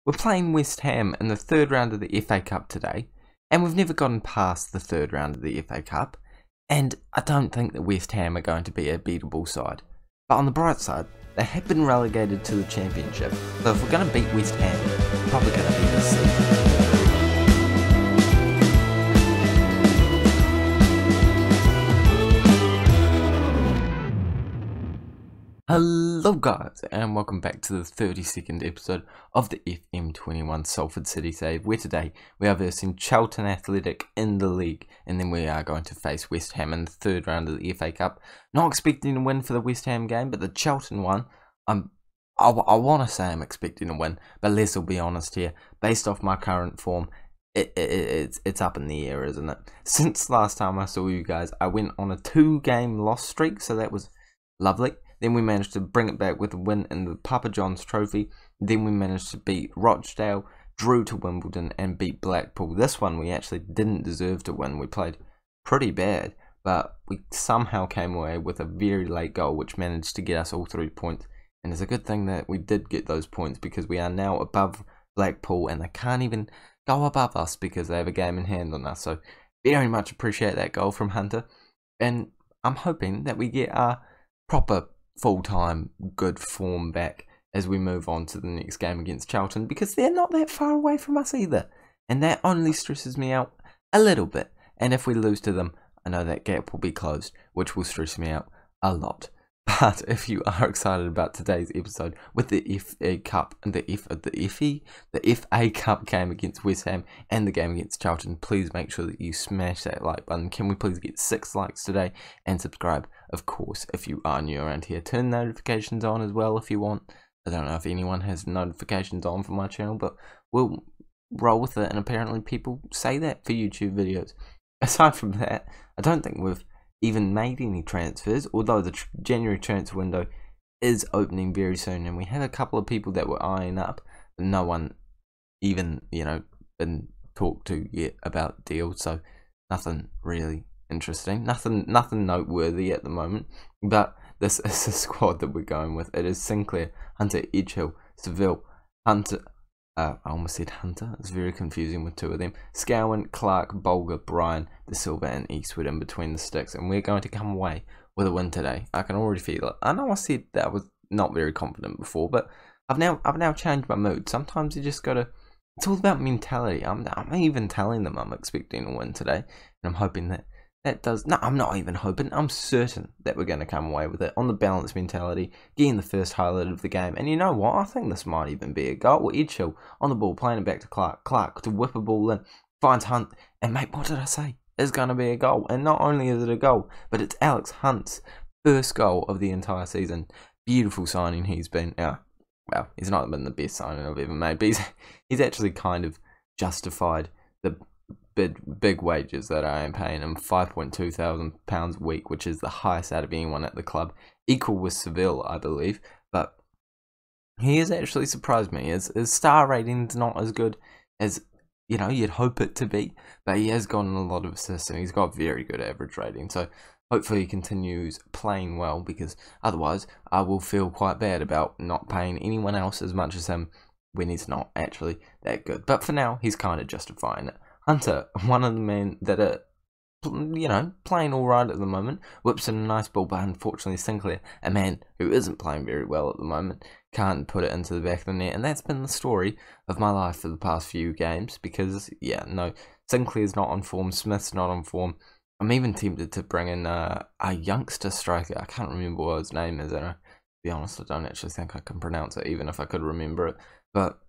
We're playing West Ham in the third round of the FA Cup today, and we've never gotten past the third round of the FA Cup, and I don't think that West Ham are going to be a beatable side. But on the bright side, they have been relegated to the Championship, so if we're going to beat West Ham, we're probably going to be this season. Hello guys, and welcome back to the 32nd episode of the FM21 Salford City Save, where today we are versing Charlton Athletic in the league, and then we are going to face West Ham in the third round of the FA Cup. Not expecting a win for the West Ham game, but the Charlton one, I want to say I'm expecting a win, but let's all be honest here. Based off my current form, it's up in the air, isn't it? Since last time I saw you guys, I went on a 2-game loss streak, so that was lovely. Then we managed to bring it back with a win in the Papa John's Trophy. Then we managed to beat Rochdale, drew to Wimbledon, and beat Blackpool. This one we actually didn't deserve to win. We played pretty bad, but we somehow came away with a very late goal, which managed to get us all 3 points. And it's a good thing that we did get those points, because we are now above Blackpool, and they can't even go above us because they have a game in hand on us. So very much appreciate that goal from Hunter. And I'm hoping that we get our proper full-time good form back as we move on to the next game against Charlton, because they're not that far away from us either, and that only stresses me out a little bit. And if we lose to them, I know that gap will be closed, which will stress me out a lot. But if you are excited about today's episode with the FA Cup and the FA Cup game against West Ham and the game against Charlton, please make sure that you smash that like button. Can we please get 6 likes today? And subscribe, of course, if you are new around here. Turn notifications on as well if you want. I don't know if anyone has notifications on for my channel, but we'll roll with it, and apparently people say that for YouTube videos. Aside from that, I don't think we've even made any transfers, although the January transfer window is opening very soon, and we have a couple of people that we're eyeing up, but no one even, been talked to yet about deals, so nothing really interesting, nothing noteworthy at the moment. But this is the squad that we're going with. It is Sinclair, Hunter, Edgehill, Seville, Hunter, I almost said Hunter, it's very confusing with 2 of them, Scowen, Clark, Bolger, Bryan, De Silva and Eastwood in between the sticks, and we're going to come away with a win today. I can already feel it. I know I said that I was not very confident before, but I've now changed my mood. Sometimes you just gotta, it's all about mentality. I'm even telling them I'm expecting a win today, and I'm hoping that does, no, I'm not even hoping, I'm certain that we're going to come away with it on the balanced mentality, getting the first highlight of the game. And you know what, I think this might even be a goal. Edgehill on the ball, playing it back to Clark to whip a ball in, finds Hunt, and mate, what did I say? It's going to be a goal. And not only is it a goal, but it's Alex Hunt's first goal of the entire season. Beautiful signing he's been. Well, he's not been the best signing I've ever made, but he's actually kind of justified the big wages that I am paying him. £5,200 a week, which is the highest out of anyone at the club, equal with Seville, I believe. But he has actually surprised me. His star rating's not as good as you'd hope it to be, but he has gotten a lot of assists and he's got very good average rating. So hopefully he continues playing well, because otherwise I will feel quite bad about not paying anyone else as much as him when he's not actually that good. But for now, he's kind of justifying it. Hunter, one of the men that are, playing alright at the moment, whips in a nice ball, but unfortunately Sinclair, a man who isn't playing very well at the moment, can't put it into the back of the net. And that's been the story of my life for the past few games, because, Sinclair's not on form, Smith's not on form. I'm even tempted to bring in a youngster striker. I can't remember what his name is, and to be honest, I don't actually think I can pronounce it, even if I could remember it. But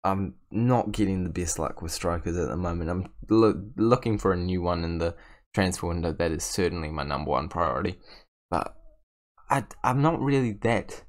I'm not getting the best luck with strikers at the moment. I'm looking for a new one in the transfer window. That is certainly my #1 priority. But I'm not really that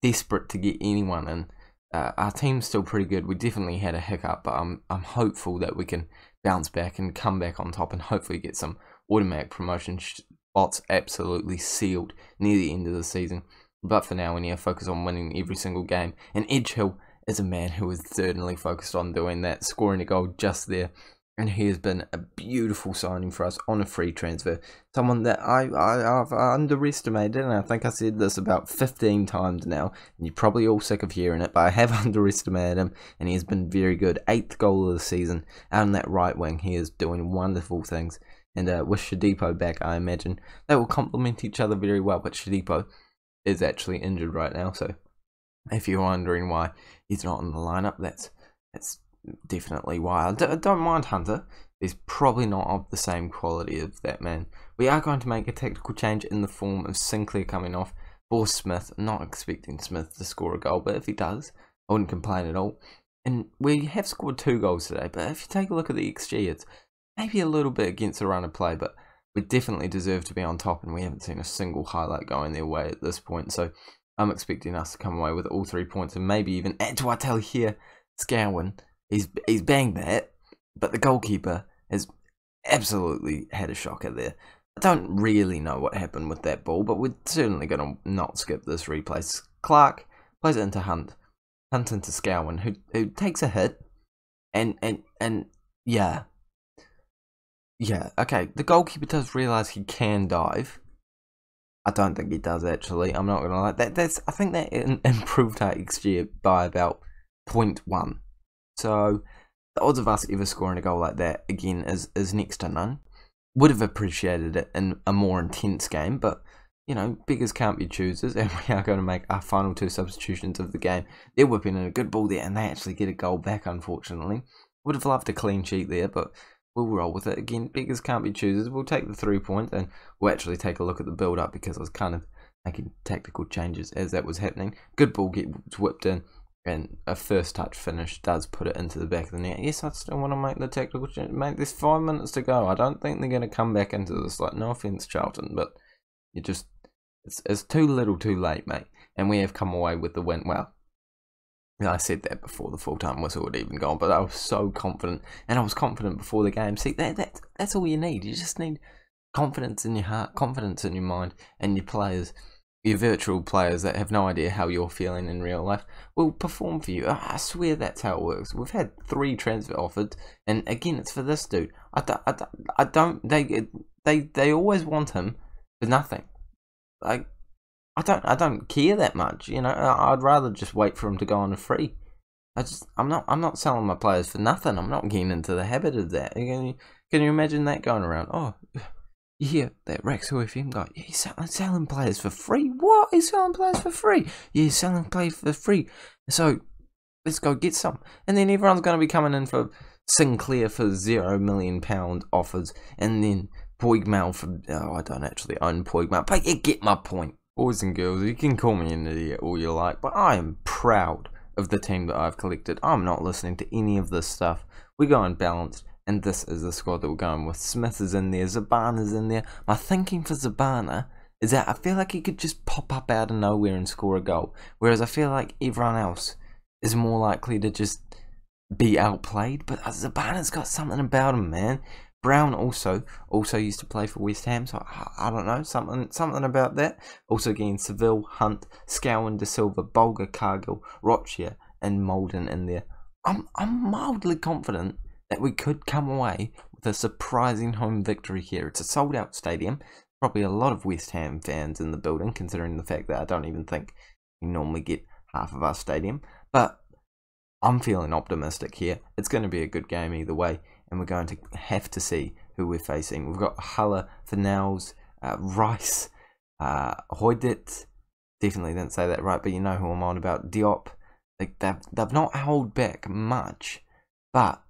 desperate to get anyone in. Our team's still pretty good. We definitely had a hiccup, but I'm hopeful that we can bounce back and come back on top and hopefully get some automatic promotion spots absolutely sealed near the end of the season. But for now, we need to focus on winning every single game. And Edgehill is a man who is certainly focused on doing that, scoring a goal just there. And he has been a beautiful signing for us on a free transfer. Someone that I've underestimated, and I think I said this about 15 times now, and you're probably all sick of hearing it, but I have underestimated him, and he has been very good. 8th goal of the season out on that right wing. He is doing wonderful things. And with Shadipo back, I imagine they will complement each other very well. But Shadipo is actually injured right now, so if you're wondering why he's not in the lineup, that's definitely why. I don't mind Hunter. He's probably not of the same quality of that man. We are going to make a tactical change in the form of Sinclair coming off for Smith. Not expecting Smith to score a goal, but if he does, I wouldn't complain at all. And we have scored 2 goals today, but if you take a look at the XG, it's maybe a little bit against the run of play, but we definitely deserve to be on top, and we haven't seen a single highlight going their way at this point. So I'm expecting us to come away with all 3 points, and maybe even add to our tally here, Scowen. He's banged that, but the goalkeeper has absolutely had a shocker there. I don't really know what happened with that ball, but we're certainly going to not skip this replay. Clark plays it into Hunt into Scowen, who takes a hit, and yeah, okay. The goalkeeper does realise he can dive. I don't think he does actually. I'm not gonna lie. I think that improved our XG by about 0.1. So the odds of us ever scoring a goal like that again is next to none. Would have appreciated it in a more intense game, but you know, beggars can't be choosers, and we are going to make our final 2 substitutions of the game. They're whipping in a good ball there, and they actually get a goal back, unfortunately. Would have loved a clean sheet there, but we'll roll with it. Again, beggars can't be choosers. We'll take the 3 points, and we'll actually take a look at the build-up, because I was kind of making tactical changes as that was happening. Good ball gets whipped in, and a first touch finish does put it into the back of the net. Yes, I still want to make the tactical change. Mate, there's 5 minutes to go. I don't think they're going to come back into this. Like, no offense, Charlton, but you just... It's too little too late, mate. And we have come away with the win. Well, I said that before the full-time whistle had even gone, but I was so confident. And I was confident before the game. See, that's all you need. You just need confidence in your heart, confidence in your mind, and your players, your virtual players that have no idea how you're feeling in real life, will perform for you. I swear that's how it works. We've had 3 transfer offers, and again, it's for this dude. They always want him for nothing. Like, I don't care that much, you know. I'd rather just wait for him to go on a free. I'm not selling my players for nothing. I'm not getting into the habit of that. Can you imagine that going around? Oh, you hear that Raxo FM guy? Yeah, he's selling players for free. What? He's selling players for free? Yeah, he's selling players for free. So let's go get some. And then everyone's going to be coming in for Sinclair for £0 million offers, and then Poigmal for... Oh, I don't actually own Poigmal, but you get my point. Boys and girls, you can call me an idiot all you like, but I am proud of the team that I've collected. I'm not listening to any of this stuff. We're going balanced, and this is the squad that we're going with. Smith is in there, Zabana's in there. My thinking for Zabana is that I feel like he could just pop up out of nowhere and score a goal, whereas I feel like everyone else is more likely to just be outplayed. But Zabana's got something about him, man. Brown also used to play for West Ham, so I don't know, something about that. Also getting Seville, Hunt, Scowen, De Silva, Bolger, Cargill, Rochia, and Molden in there. I'm mildly confident that we could come away with a surprising home victory here. It's a sold-out stadium. Probably a lot of West Ham fans in the building, considering the fact that I don't even think we normally get half of our stadium. But I'm feeling optimistic here. It's going to be a good game either way, and we're going to have to see who we're facing. We've got Haller, Fornals, Rice, Hoydit. Definitely didn't say that right, but you know who I'm on about. Diop. Like they've not held back much, but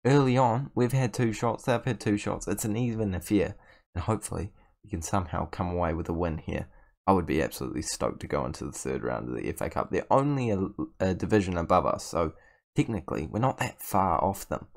early on we've had 2 shots. They've had 2 shots. It's an even affair, and hopefully we can somehow come away with a win here. I would be absolutely stoked to go into the 3rd round of the FA Cup. They're only a division above us, so technically we're not that far off them.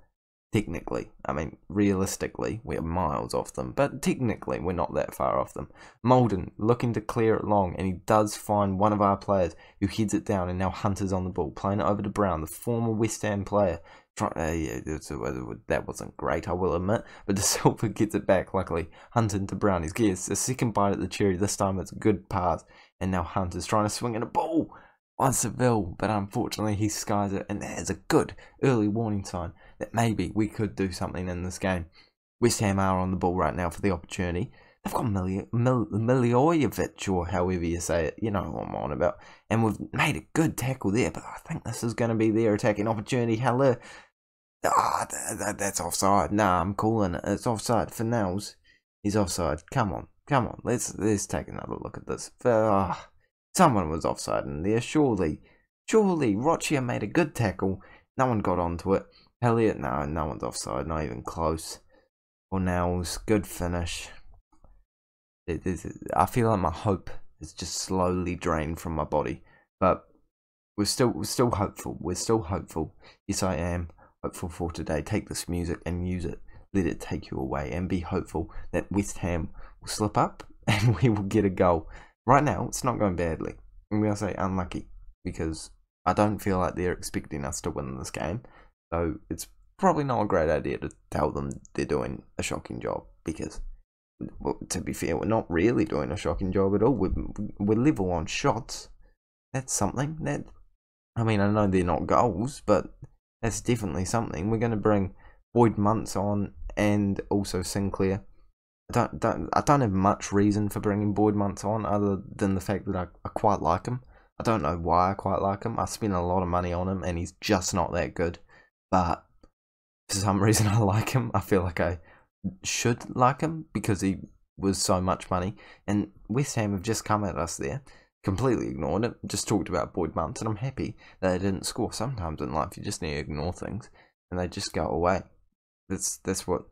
Technically, I mean, realistically, we're miles off them, but technically, we're not that far off them. Molden looking to clear it long, and he does find one of our players who heads it down, and now Hunter's on the ball, playing it over to Brown, the former West Ham player. That wasn't great, I will admit, but De Silva gets it back, luckily. Hunter to Brown, he gets a second bite at the cherry, this time it's a good pass, and now Hunter's trying to swing in a ball. on Seville, but unfortunately he skies it, and that is a good early warning sign that maybe we could do something in this game. West Ham are on the ball right now for the opportunity. They've got Miljojevic, or however you say it, you know what I'm on about. And we've made a good tackle there, but I think this is going to be their attacking opportunity. Hello. That's offside. Nah, I'm calling it. It's offside for Nels. He's offside. Come on. Let's take another look at this. Someone was offside in there, surely. Rochia made a good tackle. No one got onto it. Elliot, no one's offside, not even close. Or Nels, good finish. I feel like my hope is just slowly drained from my body, but we're still hopeful. We're still hopeful. Yes, I am hopeful for today. Take this music and use it. Let it take you away, and be hopeful that West Ham will slip up and we will get a goal. Right now, it's not going badly. I'm going to say unlucky, because I don't feel like they're expecting us to win this game. So it's probably not a great idea to tell them they're doing a shocking job, because, well, to be fair, we're not really doing a shocking job at all. We're level on shots. That's something. I mean, I know they're not goals, but that's definitely something. We're going to bring Boyd Muntz on, and also Sinclair. I don't have much reason for bringing Boyd Muntz on, other than the fact that I quite like him. I don't know why I quite like him. I spent a lot of money on him, and he's just not that good. But for some reason, I like him. I feel like I should like him because he was so much money. And West Ham have just come at us there, completely ignored it. Just talked about Boyd Muntz, and I'm happy that they didn't score. Sometimes in life, you just need to ignore things, and they just go away. That's what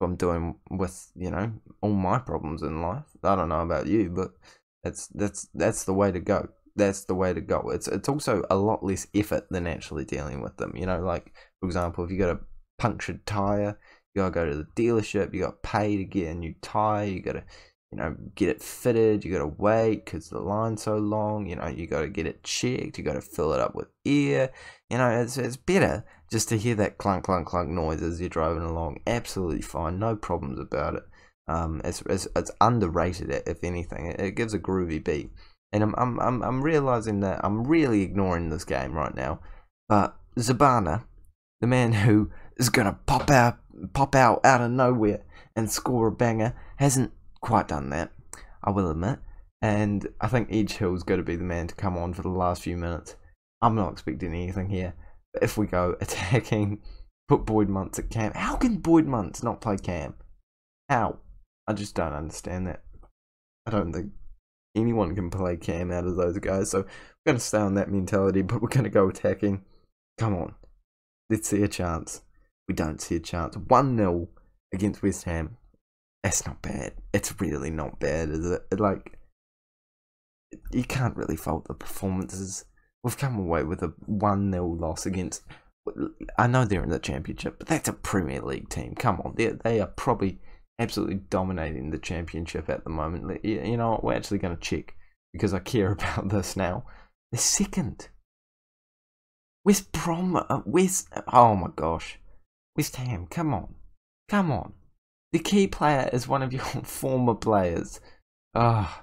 I'm doing with, you know, all my problems in life. I don't know about you, but that's the way to go. That's the way to go. It's also a lot less effort than actually dealing with them. You know, like, for example, if you got a punctured tire, you gotta go to the dealership, you gotta pay to get a new tire, you gotta, you know, get it fitted, you gotta wait because the line's so long, you know, you gotta get it checked, you gotta fill it up with air. You know, it's better just to hear that clunk clunk clunk noise as you're driving along. Absolutely fine, no problems about it. It's underrated, if anything. It gives a groovy beat. And I'm realizing that I'm really ignoring this game right now. But Zabana, the man who is gonna pop out of nowhere and score a banger, hasn't quite done that, I will admit. And I think Edge Hill's got to be the man to come on for the last few minutes. I'm not expecting anything here. But if we go attacking, put Boyd Muntz at cam. How can Boyd Muntz not play cam? How? I just don't understand that. I don't think anyone can play cam out of those guys. So we're going to stay on that mentality, but we're going to go attacking. Come on. Let's see a chance. We don't see a chance. 1-0 against West Ham. That's not bad. It's really not bad, is it? Like, you can't really fault the performances. We've come away with a 1-0 loss against... I know they're in the Championship, but that's a Premier League team. Come on. They are probably absolutely dominating the Championship at the moment. You know what? We're actually going to check, because I care about this now. They're second. West Brom... oh my gosh. West Ham, come on. Come on. The key player is one of your former players. Oh,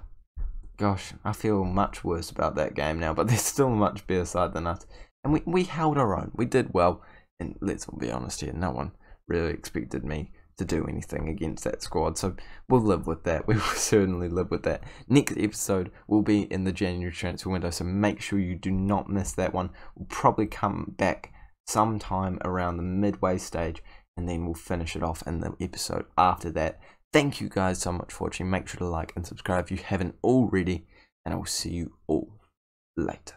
gosh, I feel much worse about that game now, but they're still a much better side than us. And we held our own. We did well. And let's all be honest here, no one really expected me to do anything against that squad. So we'll live with that. We will certainly live with that. Next episode will be in the January transfer window, so make sure you do not miss that one. We'll probably come back sometime around the midway stage, and then we'll finish it off in the episode after that. Thank you guys so much for watching. Make sure to like and subscribe if you haven't already, and I will see you all later.